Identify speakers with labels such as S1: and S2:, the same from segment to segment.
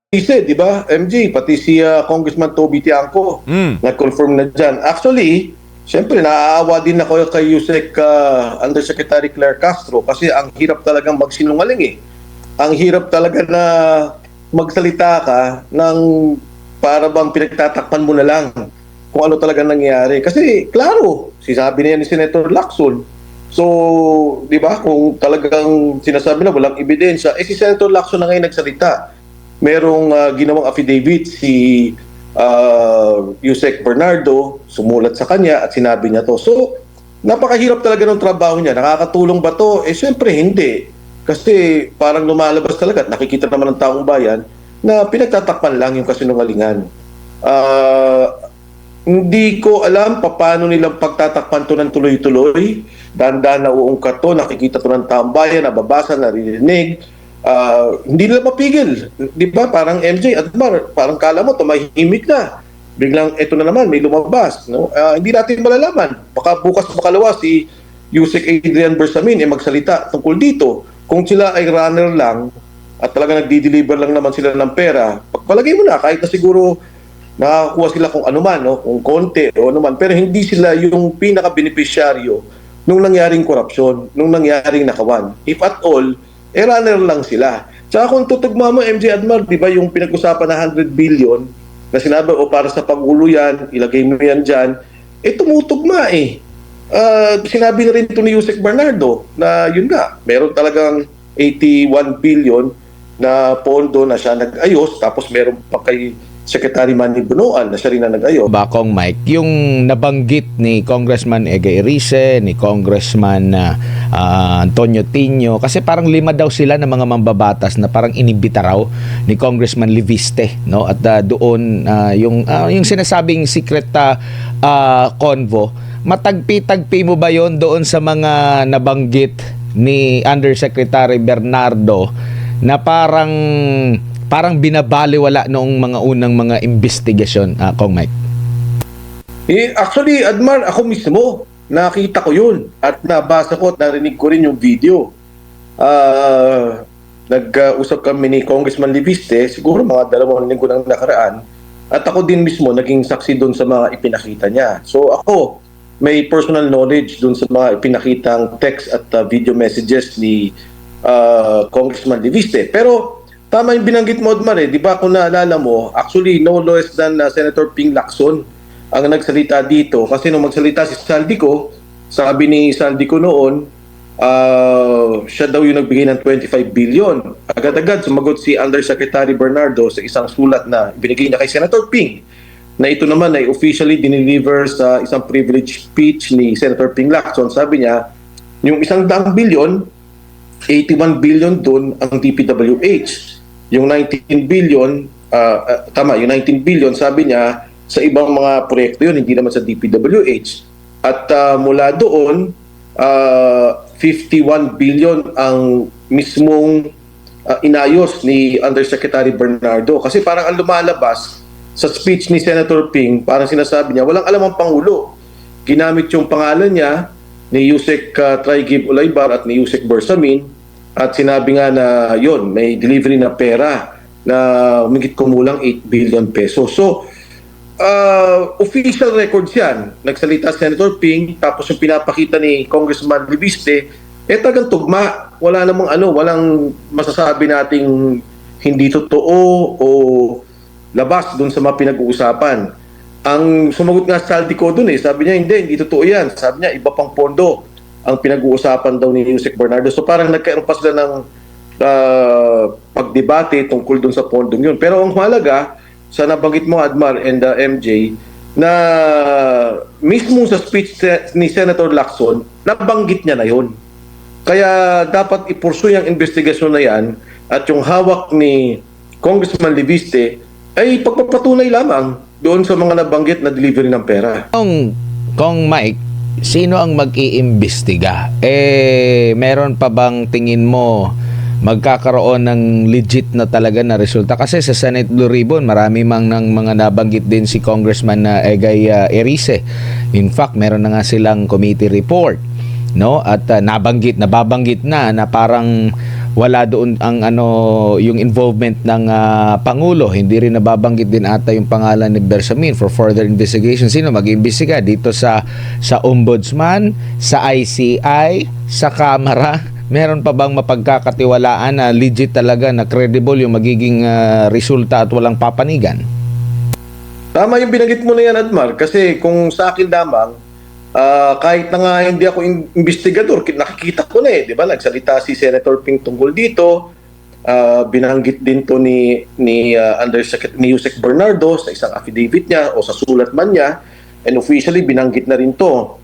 S1: Ise, di ba? MJ, pati si Congressman Toby Tiangco, nag-confirm na dyan. Actually, siyempre, naaawa din ako kay Yusek Undersecretary Claire Castro kasi ang hirap talagang magsinungaling eh. Ang hirap talaga na magsalita ka ng para bang pinagtatakpan mo na lang kung ano talaga nangyayari. Kasi, klaro, sinabi na yan ni Senator Lacson. So, di ba, kung talagang sinasabi na walang ebidensya, si Senator Lacson na ngayon nagsalita. Merong ginawang affidavit si Yusek Bernardo, sumulat sa kanya at sinabi niya to. So, napakahirap talaga ng trabaho niya. Nakakatulong ba to? Siyempre hindi. Kasi parang lumalabas talaga at nakikita naman ng taong bayan na pinagtatakpan lang yung kasinungalingan. Hindi ko alam paano nilang pagtatakpan to ng tuloy-tuloy. Dahan-dahan na uungkat to, nakikita to ng taong bayan, nababasa, naririnig. Hindi nila mapigil. Di ba? Parang MJ, Admar, parang kala mo, tumahimik na. Biglang, eto na naman, may lumabas. No? Hindi natin malalaman. Baka bukas makalawa si Yusek Adrian Bersamin magsalita tungkol dito. Kung sila ay runner lang at talaga nagdi-deliver lang naman sila ng pera, pagpalagay mo na, kahit na siguro nakakuha sila kung ano man, no? Kung konti o ano man, pero hindi sila yung pinaka-beneficiaryo nung nangyaring korupsyon, nung nangyaring nakawan. If at all, runner lang sila. Tsaka kung tutugma mo, MJ Admar, di ba yung pinag-usapan na 100 billion na sinabi, o para sa Pangulo yan, ilagay mo yan dyan, tumutugma eh. Sinabi na rin ito ni Yusek Bernardo na yun nga, meron talagang 81 billion na pondo na siya nag-ayos, tapos meron pa kay Secretary Manny Bunuan na siya rin na nag-ayos.
S2: Bakong Mike, yung nabanggit ni Congressman Ege Erice, ni Congressman Antonio Tinio, kasi parang 5 daw sila ng mga mambabatas na parang inibita raw ni Congressman Liviste, no? At doon yung sinasabing secret convo, matagpi-tagpi mo ba yon doon sa mga nabanggit ni Undersecretary Bernardo na parang binabaliwala noong mga unang mga investigasyon, Kong Mike?
S1: Actually, Admar, ako mismo, nakita ko yun at nabasa ko at narinig ko rin yung video. Nag-usap kami ni Congressman Liviste, siguro mga 2 linggo nang nakaraan, at ako din mismo naging saksi doon sa mga ipinakita niya. So ako, may personal knowledge doon sa mga ipinakitang text at video messages ni Congressman Liviste. Pero tama yung binanggit mo, Admar, di ba kung naalala mo, actually no less than Senator Ping Lacson ang nagsalita dito. Kasi nung magsalita si Saldico, sabi ni Saldico noon, siya daw yung nagbigay ng 25 billion. Agad-agad sumagot si Undersecretary Bernardo sa isang sulat na binigay niya kay Senator Ping, na ito naman ay officially dineliver sa isang privilege speech ni Senator Ping Lacson. Sabi niya, yung 100 billion, 81 billion doon ang DPWH. Yung 19 billion, yung 19 billion, sabi niya, sa ibang mga proyekto yun, hindi naman sa DPWH. At mula doon, 51 billion ang mismong inayos ni Undersecretary Bernardo. Kasi parang ang lumalabas sa speech ni Senator Ping, parang sinasabi niya, walang alam ang Pangulo. Ginamit yung pangalan niya ni Yusek Traigib Ulaybar at ni Yusek Bersamin, at sinabi nga na yon, may delivery na pera na umigit kumulang 8 billion pesos. So, official records yan. Nagsalita Senator Ping, tapos yung pinapakita ni Congressman Liviste, talagang tugma. Wala namang walang masasabi nating hindi totoo o labas dun sa mga pinag-uusapan. Ang sumagot nga Saldico dun sabi niya, hindi totoo yan. Sabi niya, iba pang pondo ang pinag-uusapan daw ni Yusek Bernardo. So parang nagkaroon pa sila ng pagdebate tungkol dun sa pondong yun. Pero ang mahalaga, sa nabanggit mo, Admar and MJ, na mismo sa speech ni Senator Lacson, nabanggit niya na yun. Kaya dapat ipursuy ang investigasyon na yan at yung hawak ni Congressman Liviste ay pagpapatunay lamang doon sa mga nabanggit na delivery ng pera.
S2: Kong Mike, sino ang mag-iimbestiga? Meron pa bang tingin mo magkakaroon ng legit na talaga na resulta? Kasi sa Senate Blue Ribbon, marami mang ng mga nabanggit din si Congressman Ege Erice. In fact, meron na nga silang committee report, no? At nababanggit na parang wala doon ang yung involvement ng Pangulo. Hindi rin nababanggit din ata yung pangalan ni Bersamin for further investigation. Sino mag-iimbestiga dito sa Ombudsman, sa ICI, sa Kamara? Meron pa bang mapagkakatiwalaan na legit talaga, na credible yung magiging resulta at walang papanigan?
S1: Tama yung binanggit mo na yan, Admar, kasi kung sa akin lamang, kahit na nga hindi ako investigador, nakikita ko na di ba? Nagsalita si Senator Ping tungkol dito, binanggit din to ni Yusek Bernardo sa isang affidavit niya o sa sulat man niya, and officially binanggit na rin to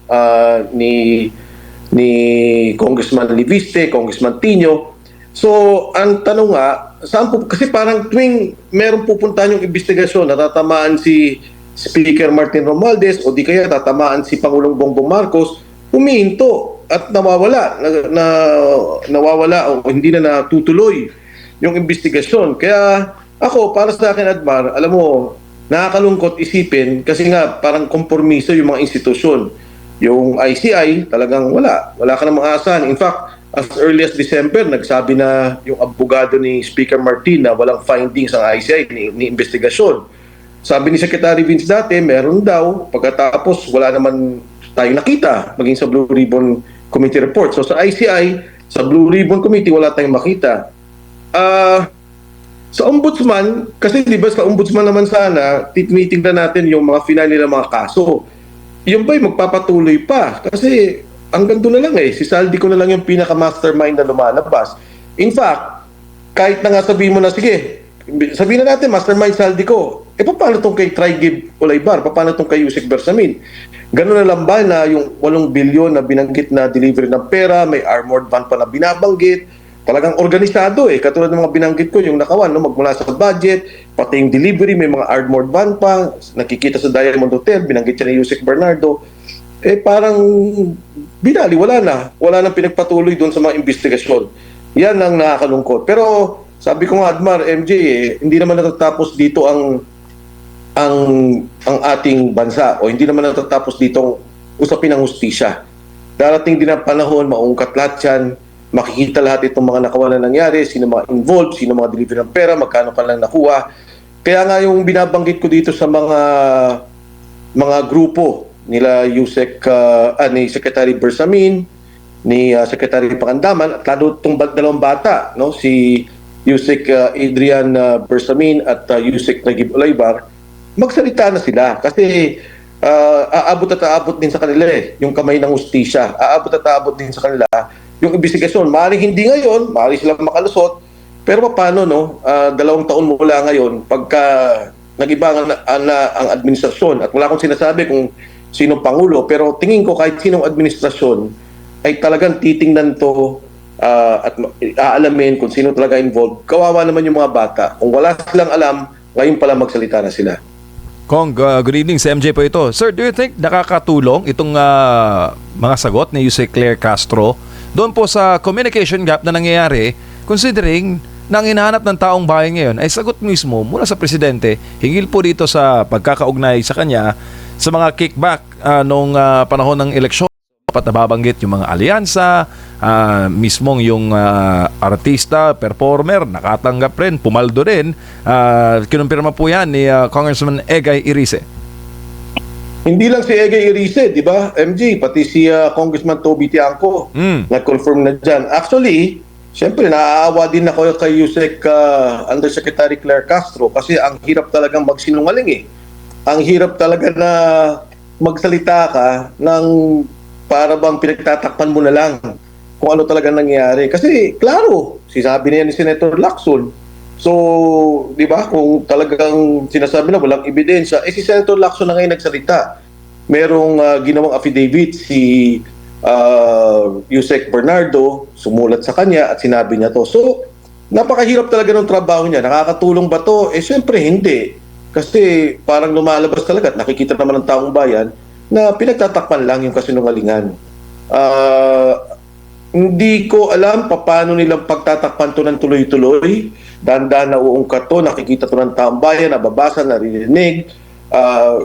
S1: ni Congressman Liviste, Congressman Tino. So, ang tanong nga, kasi parang tuwing meron pupuntahan yung investigasyon, natatamaan si Speaker Martin Romualdez o di kaya tatamaan si Pangulong Bongbong Marcos, humihinto at nawawala o hindi na natutuloy yung investigasyon. Kaya ako, para sa akin, Admar, alam mo, nakakalungkot isipin kasi nga parang kompromiso yung mga institusyon. Yung ICI, talagang wala ka namang aasahan. In fact, as early as December, nagsabi na yung abogado ni Speaker Martin na walang findings ang ICI ni investigasyon. Sabi ni Secretary Vince dati, meron daw. Pagkatapos, wala naman tayong nakita, maging sa Blue Ribbon Committee report. So sa ICI, sa Blue Ribbon Committee, wala tayong makita. Sa Ombudsman, kasi di ba sa Ombudsman naman sana, tinitingnan natin yung mga final nila mga kaso. Yung ba'y magpapatuloy pa? Kasi hanggang doon na lang si Saldico na lang yung pinaka-mastermind na lumalabas. In fact, kahit na nga sabihin mo na, sige, sabihin na natin, mastermind Saldico, paano itong kay Trigib Olaybar? Paano itong kay Yusek Bersamin? Ganun na lang ba na yung 8 bilyon na binanggit na delivery ng pera, may armored van pa na binabanggit, talagang organisado katulad ng mga binanggit ko, yung nakawan, magmula sa budget, pati yung delivery, may mga armored van pa, nakikita sa Diamond Hotel, binanggit siya ni Yusek Bernardo, parang binali, wala nang pinagpatuloy doon sa mga investigasyon. Yan ang nakakalungkot. Pero sabi ko nga, Admar, MJ, hindi naman natatapos dito ang ating bansa o hindi naman natatapos dito ang usapin ng hustisya. Darating din ang panahon, maungkat lahat yan, makikita lahat itong mga nakawan na nangyari, sino mga involved, sino mga delivery ng pera, magkano ka lang nakuha. Kaya nga yung binabanggit ko dito sa mga grupo nila ni Secretary Bersamin, ni Secretary Pangandaman, at lalo itong dalawang bata, si Yusek Adrian Bersamin at Yusek Nagib Olaybar, magsalita na sila kasi aabot din sa kanila yung kamay ng hustisya. Aabot din sa kanila yung investigasyon. Maaaring hindi ngayon, maaaring sila makalusot, pero paano 2 taon mula ngayon pagka nag-iba ang administrasyon, at wala akong sinasabi kung sinong Pangulo, pero tingin ko kahit sinong administrasyon ay talagang titingnan to at aalamin kung sino talaga involved. Kawawa naman yung mga bata. Kung wala silang alam, ngayon pala magsalita na sila.
S3: Kong, good evening. Si MJ po ito. Sir, do you think nakakatulong itong mga sagot ni Yusek Claire Castro doon po sa communication gap na nangyayari, considering na ang hinahanap ng taong bayan ngayon ay sagot mismo mula sa presidente hinggil po dito sa pagkakaugnay sa kanya sa mga kickback noong panahon ng eleksyon. Dapat nababanggit yung mga alyansa, mismong yung artista, performer, nakatanggap rin, pumaldo rin. Kinumpirma po yan ni Congressman Egay Irice.
S1: Hindi lang si Egay Irice, di ba, MJ? Pati si Congressman Toby Tiangco nag-confirm na dyan. Actually, siyempre, naaawa din ako kay Yusek Undersecretary Claire Castro kasi ang hirap talagang magsinungaling Ang hirap talaga na magsalita ka ng para bang pinagtatakpan mo na lang kung ano talaga nangyari. Kasi, klaro, sinabi niya ni Senator Lacson. So, di ba, kung talagang sinasabi na walang ebidensya, si Senator Lacson na ngayon nagsalita. Merong ginawang affidavit si Yusek Bernardo, sumulat sa kanya at sinabi niya to. So, napakahirap talaga ng trabaho niya. Nakakatulong ba to? Siyempre hindi. Kasi parang lumalabas talaga at nakikita naman ng taong bayan na pinagtatakpan lang yung kasinungalingan. Hindi ko alam paano nilang pagtatakpan to ng tuloy-tuloy. Dandan na uungkat to, nakikita to ng taong bayan, nababasa, naririnig.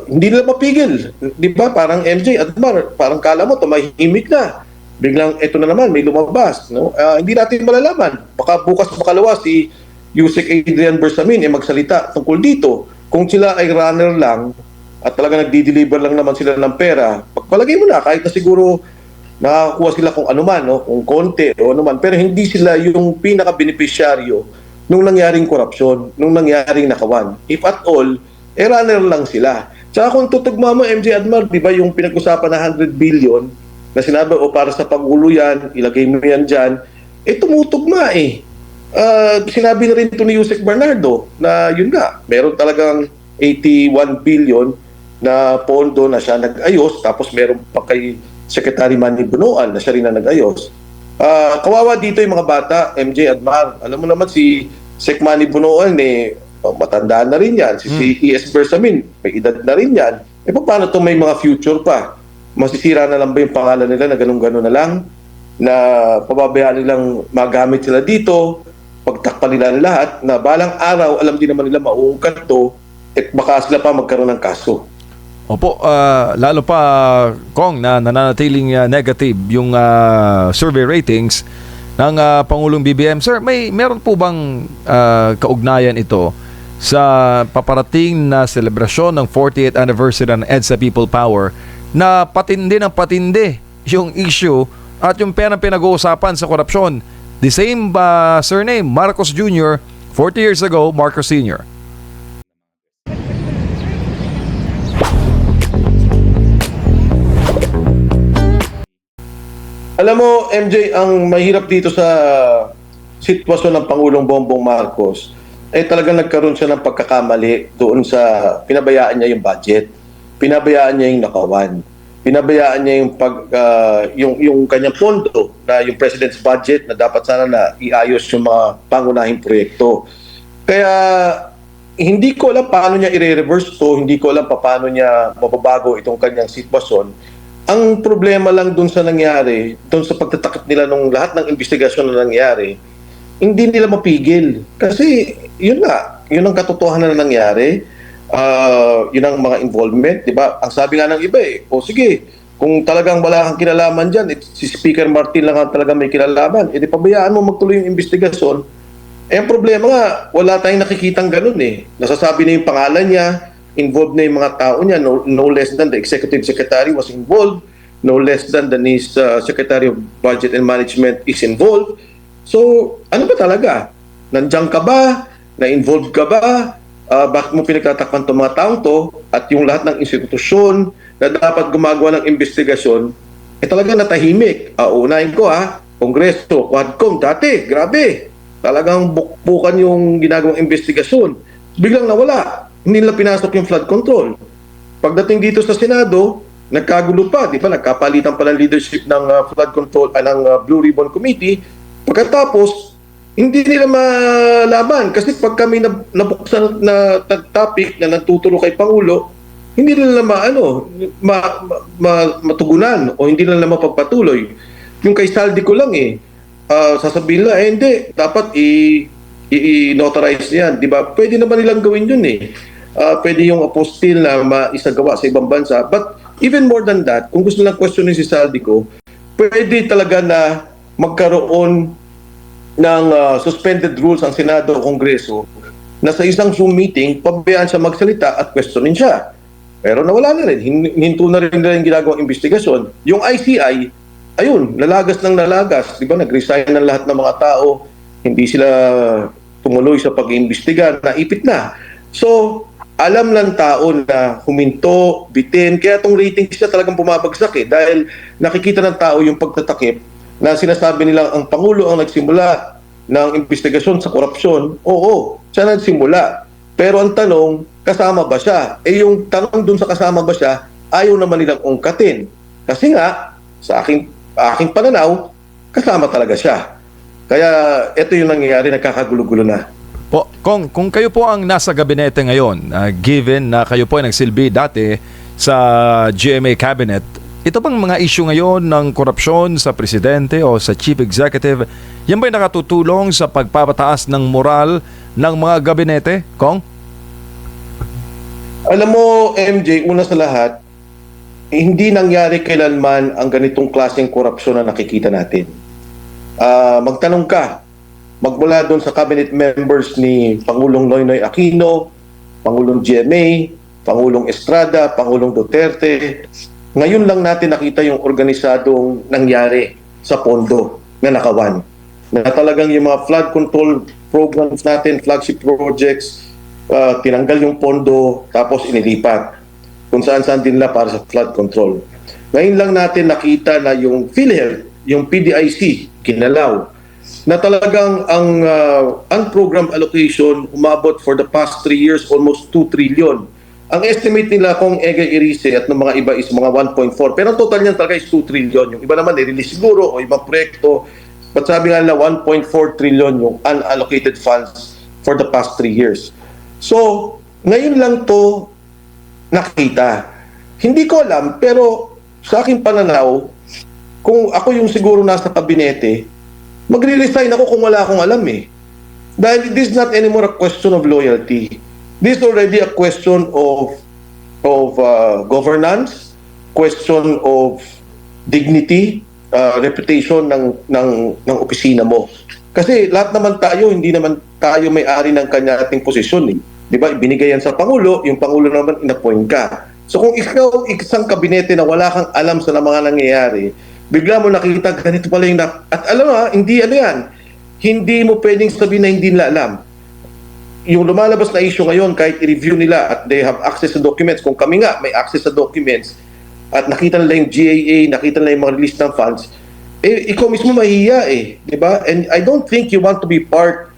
S1: Hindi nila mapigil. Di ba? Parang MJ, Admar, parang kala mo, tumahimik na. biglang ito na naman, may lumabas. No? Hindi natin malalaman. Baka bukas makalawa si Yusek Adrian Bersamin magsalita tungkol dito. Kung sila ay runner lang at talaga nagdi-deliver lang naman sila ng pera, pagpalagay mo na, kahit na siguro nakakuha sila kung ano man, no? Kung konti o ano man, pero hindi sila yung pinaka-beneficiaryo nung nangyaring korupsyon, nung nangyaring nakawan. If at all, runner lang sila. Tsaka kung tutugma mo, MJ Admar, di ba yung pinag-usapan na 100 billion na sinabi, o para sa Pangulo yan, ilagay mo yan dyan, tumutugma eh. Sinabi na rin ito ni Yusek Bernardo na yun nga, meron talagang 81 billion na pondo na siya nag-ayos, tapos meron pa kay Secretary Manny Bunuan na siya rin na nag-ayos. Kawawa dito yung mga bata, MJ Admar. Alam mo naman si Sec Manny Bunuan, matanda na rin yan. Si ES Bersamin, may edad na rin yan. Paano itong may mga future pa? Masisira na lang ba yung pangalan nila na ganun-ganun na lang? Na pababayaan nilang magamit sila dito, pagtakpan nila lahat, na balang araw, alam din naman nila mauungkat to, at baka sila pa magkaroon ng kaso.
S3: Opo, lalo pa, Kong, na nananatiling negative yung survey ratings ng Pangulong BBM. Sir, meron po bang kaugnayan ito sa paparating na selebrasyon ng 48th anniversary ng EDSA People Power na patindi ng patindi yung issue at yung perang pinag-uusapan sa korupsyon? The same surname, Marcos Jr., 40 years ago, Marcos Sr.
S1: Alam mo, MJ, ang mahirap dito sa sitwasyon ng Pangulong Bongbong Marcos, talagang nagkaroon siya ng pagkakamali doon sa pinabayaan niya yung budget. Pinabayaan niya yung nakawan. Pinabayaan niya yung kanyang pondo na yung President's budget na dapat sana na iayos yung mga pangunahing proyekto. Kaya hindi ko alam paano niya i-reverse to, hindi ko alam paano niya mababago itong kanyang sitwasyon. Ang problema lang dun sa nangyari, dun sa pagtatakip nila nung lahat ng investigasyon na nangyari, hindi nila mapigil. Kasi yun ang katotohanan na nangyari. Yun ang mga involvement, di ba? Ang sabi nga ng iba o sige, kung talagang wala kang kinalaman dyan, si Speaker Martin lang ang talagang may kinalaman, di pabayaan mo magtuloy yung investigasyon. Ang problema nga, wala tayong nakikitang ganun Nasasabi na yung pangalan niya, involved na yung mga tao niya, no less than the Executive Secretary was involved, no less than his Secretary of Budget and Management is involved. So, ano ba talaga? Nandiyan ka ba? Na-involved ka ba? Bakit mo pinagtatakpan itong mga taong to? At yung lahat ng institusyon na dapat gumagawa ng investigasyon, talaga natahimik. Unahin ko Kongreso, Quadcom, dati, grabe. Talagang bukbukan yung ginagawang investigasyon. Biglang nawala. Hindi nila pinasok yung flood control. Pagdating dito sa Senado, nagkagulo pa, di ba? Nagkapalitan pa ng leadership ng flood control, ng Blue Ribbon Committee. Pagkatapos, hindi nila malaman kasi pag kami nabuksan na topic na natuturo kay Pangulo, hindi nila matugunan o hindi nila mapagpatuloy. Yung kay Saldi ko lang sasabihin nila, hindi, dapat i-notarize yan, di ba? Pwede naman nilang gawin yun pwede yung apostil na maisagawa sa ibang bansa. But even more than that, kung gusto nilang questionin si Saldico, pwede talaga na magkaroon ng suspended rules ang Senado o Kongreso na sa isang Zoom meeting, pabayaan siya magsalita at questionin siya. Pero nawala na rin. Hinto na rin nila yung ginagawang investigasyon. Yung ICI, ayun, lalagas ng lalagas. Di ba? Nag-resign ng lahat ng mga tao. Hindi sila tumuloy sa pag-iimbestiga. Naipit na. So, alam ng tao na huminto, bitin. Kaya itong ratings niya talagang bumabagsak dahil nakikita ng tao yung pagtatakip na sinasabi nilang ang Pangulo ang nagsimula ng investigasyon sa korupsyon. Oo, siya nagsimula. Pero ang tanong, kasama ba siya? Yung tanong dun sa kasama ba siya, ayaw naman nilang ungkatin. Kasi nga, sa aking pananaw, kasama talaga siya. Kaya ito yung nangyayari, nagkakagulo-gulo na.
S3: Kung kayo po ang nasa gabinete ngayon, given na kayo po ay nagsilbi dati sa GMA Cabinet, ito bang mga issue ngayon ng korupsyon sa presidente o sa chief executive, yan ba'y nakatutulong sa pagpapataas ng moral ng mga gabinete, Kong?
S1: Alam mo, MJ, una sa lahat, hindi nangyari kailanman ang ganitong klaseng korupsyon na nakikita natin. Magtanong ka, magmula doon sa cabinet members ni Pangulong Noynoy Aquino, Pangulong GMA, Pangulong Estrada, Pangulong Duterte, ngayon lang natin nakita yung organisadong nangyari sa pondo na nakawan. Na talagang yung mga flood control programs natin, flagship projects, tinanggal yung pondo tapos inilipat kung saan-saan din nila para sa flood control. Ngayon lang natin nakita na yung PhilHealth, yung PDIC, kinalaw, na talagang ang unprogrammed allocation umabot for the past 3 years almost 2 trillion. Ang estimate nila kung Egay Erice at ng mga iba is mga 1.4. Pero ang total niyan talaga is 2 trillion. Yung iba naman i-release siguro o ibang proyekto. But sabi nga nila 1.4 trillion yung unallocated funds for the past 3 years. So, ngayon lang to nakita. Hindi ko alam, pero sa aking pananaw, kung ako yung siguro nasa kabinete, magre-resign ako kung wala akong alam eh. Dahil this is not anymore a question of loyalty. This is already a question of governance, question of dignity, reputation ng opisina mo. Kasi lahat naman tayo, hindi naman tayo may-ari ng ating posisyon eh. Di ba? Ibinigay yan sa Pangulo, yung Pangulo naman inappoint ka. So kung ikaw isang kabinete na wala kang alam sa mga nangyayari, bigla mo nakikita ganito pala yung at alam mo hindi yan. Hindi mo pwedeng sabihin na hindi nila alam. Yung lumalabas na issue ngayon, kahit i-review nila at they have access to documents, kung kami nga may access sa documents at nakita nila yung GAA, nakita nila yung mga release ng funds, ikaw mismo mahihiya eh. Di ba? And I don't think you want to be part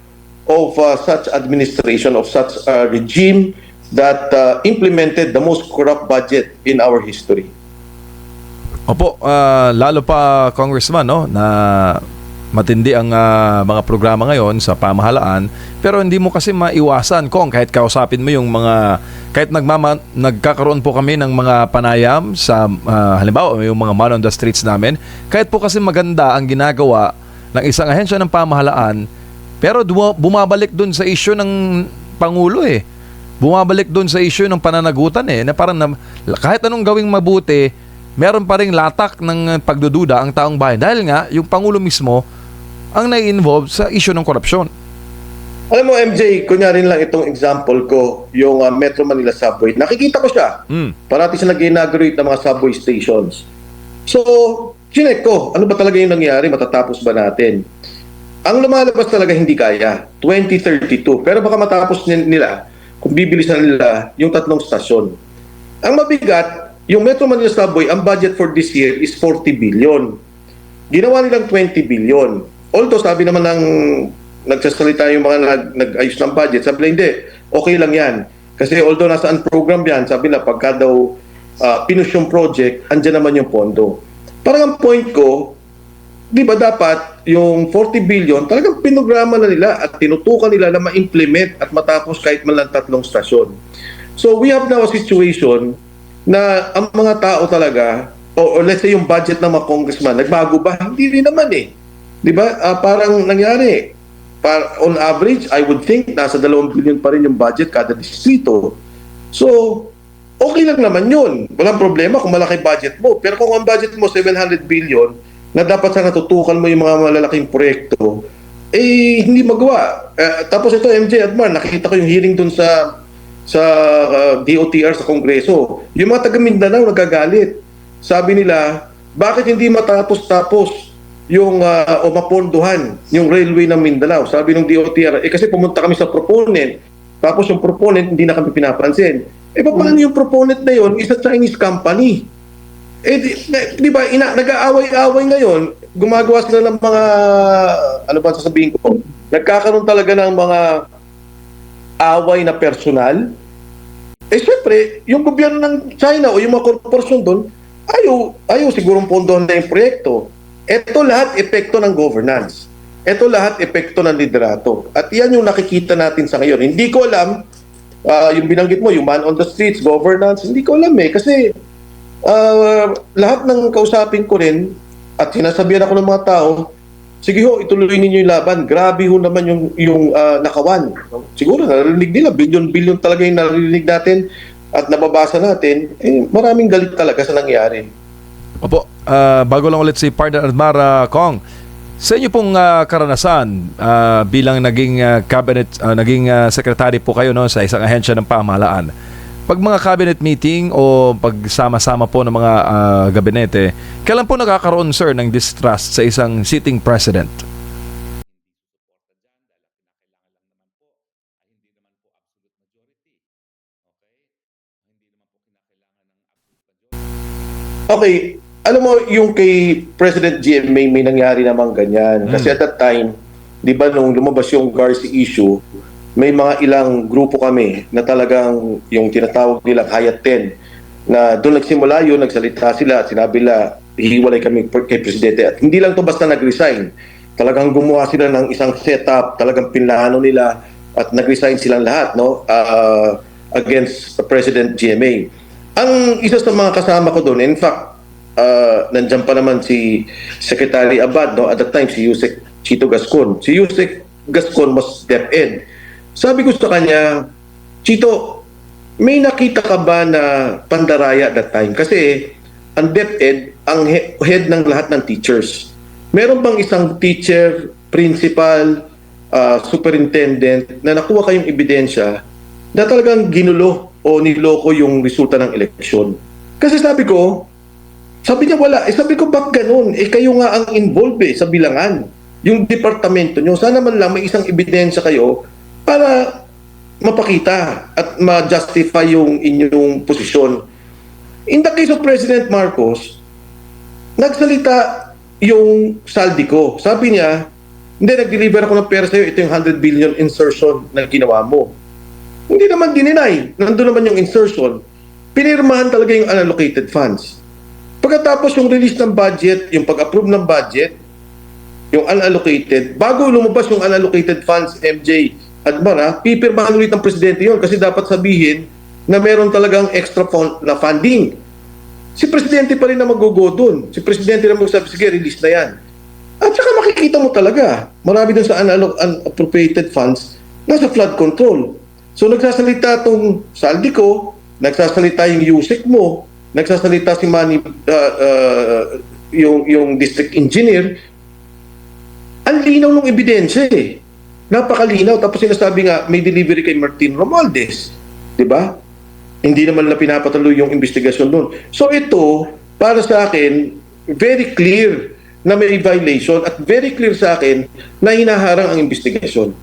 S1: of such administration, of such regime that implemented the most corrupt budget in our history.
S3: Opo, lalo pa Congressman no, na matindi ang mga programa ngayon sa pamahalaan, pero hindi mo kasi maiwasan kung kahit kausapin mo yung mga kahit nagkakaroon po kami ng mga panayam sa halimbawa yung mga man on the streets namin, kahit po kasi maganda ang ginagawa ng isang ahensya ng pamahalaan, pero bumabalik dun sa issue ng Pangulo eh. Bumabalik dun sa issue ng pananagutan eh, na parang kahit anong gawing mabuti, meron pa ring latak ng pagdududa ang taong bayan dahil nga yung Pangulo mismo ang nai-involve sa issue ng korupsyon.
S1: Alam mo MJ, kunyari lang itong example ko, yung Metro Manila Subway. Nakikita ko siya. Parati siya nag-inaugurate ng mga subway stations. So, chinek ko, ano ba talaga yung nangyari? Matatapos ba natin? Ang lumalabas talaga hindi kaya, 2032. Pero baka matapos nila kung bibilisan nila yung 3 stasyon. Ang mabigat, yung Metro Manila Subway, ang budget for this year is 40 billion. Ginawa nilang 20 billion. Although sabi naman ng nagsasalita yung mga nag-ayos ng budget, sabi nila hindi, okay lang yan. Kasi although nasaan program yan, sabi nila pagka daw pinush yung project, andyan naman yung pondo. Parang ang point ko, di ba dapat yung 40 billion, talagang pinograma na nila at tinutukan nila na ma-implement at matapos kahit man lang 3 stasyon. So we have now a situation na ang mga tao talaga, o let's say yung budget ng mga congressman, nagbago ba? Hindi rin naman eh. Di ba? Parang nangyari. On average, I would think nasa 2 billion pa rin yung budget kada distrito. So, okay lang naman yun. Walang problema kung malaki budget mo. Pero kung ang budget mo 700 billion, na dapat sana tutukan mo yung mga malalaking proyekto, hindi magawa. Tapos ito, MJ Admar, nakikita ko yung hearing dun sa DOTR sa Kongreso. Yung mga taga Mindanao nagagalit. Sabi nila, bakit hindi matapos-tapos yung o mapondohan yung railway ng Mindanao? Sabi ng DOTR, kasi pumunta kami sa proponent, tapos yung proponent hindi na kami pinapansin. Paano yung proponent na yun? Is a Chinese company. Di ba, nag-aaway-aaway ngayon, gumagawa sila ng mga, ano ba sasabihin ko, nagkakaroon talaga ng mga away na personal. Siyempre, yung gobyerno ng China o yung mga korporasyon doon, ayaw sigurong pondohan na yung proyekto. Ito lahat epekto ng governance. Ito lahat epekto ng liderato. At yan yung nakikita natin sa ngayon. Hindi ko alam, yung binanggit mo, yung man on the streets, governance, hindi ko alam eh. Kasi lahat ng kausapin ko rin at sinasabihan ako ng mga tao, sige ho, ituloy ninyo yung laban. Grabe ho naman yung nakawan. Siguro narinig nila, billion-billion talaga yung narinig natin at nababasa natin, maraming galit talaga sa nangyari.
S3: Opo, bago lang ulit si Partner Admar Kong, sa inyo pong karanasan bilang naging cabinet, naging secretary po kayo no, sa isang ahensya ng pamahalaan. Pag mga cabinet meeting o pagsama-sama po ng mga gabinete, kailan po nakakaroon, sir, ng distrust sa isang sitting president?
S1: Okay, alam mo, yung kay President GMA may nangyari namang ganyan. Kasi at that time, di ba nung lumabas yung Garci issue, may mga ilang grupo kami na talagang yung tinatawag nilang Hayat 10 na doon nagsimula yun, nagsalita sila at sinabi nila, hihiwalay kami kay Presidente. At hindi lang to basta nag-resign. Talagang gumawa sila ng isang setup, talagang pinlano nila at nag-resign silang lahat no against President GMA. Ang isa sa mga kasama ko doon, in fact, nandiyan pa naman si Secretary Abad, no? At that time, si Yusek Chito Gascon. Si Yusek Gascon was DepEd. Sabi ko sa kanya, Chito, may nakita ka ba na pandaraya at that time? Kasi ang DepEd, ang head ng lahat ng teachers. Meron bang isang teacher, principal, superintendent na nakuha kayong ebidensya na talagang ginulo o niloko yung resulta ng eleksyon? Kasi sabi niya wala. Sabi ko, bak ganun? Kayo nga ang involved sa bilangan. Yung departamento nyo, sana man lang may isang ebidensya kayo para mapakita at ma-justify yung inyong posisyon. In the case of President Marcos, nagsalita yung saldi ko. Sabi niya, hindi, nag-deliver ako ng pera sa'yo, ito yung 100 billion insertion na ginawa mo. Hindi naman dininay. Nandun naman yung insertion. Pinirmahan talaga yung unallocated funds. Pagkatapos yung release ng budget, yung pag-approve ng budget, yung unallocated, bago lumabas yung unallocated funds, MJ Admar, pipirmahan ulit ng presidente yun kasi dapat sabihin na meron talagang extra na funding. Si presidente pa rin na mag-go dun. Si presidente na magsabi, sige, release na yan. At saka makikita mo talaga, marami dun sa unappropriated funds, nasa flood control. So nagsasalita tong saldi ko, nagsasalita yung Yusek mo, nagsasalita si Manny, yung district engineer. Ang linaw ng ebidensya Napakalinaw. Tapos sinasabi nga, may delivery kay Martin Romualdez. Diba? Hindi naman na pinapatuloy yung investigasyon doon. So ito, para sa akin, very clear na may violation at very clear sa akin na hinaharang ang investigasyon.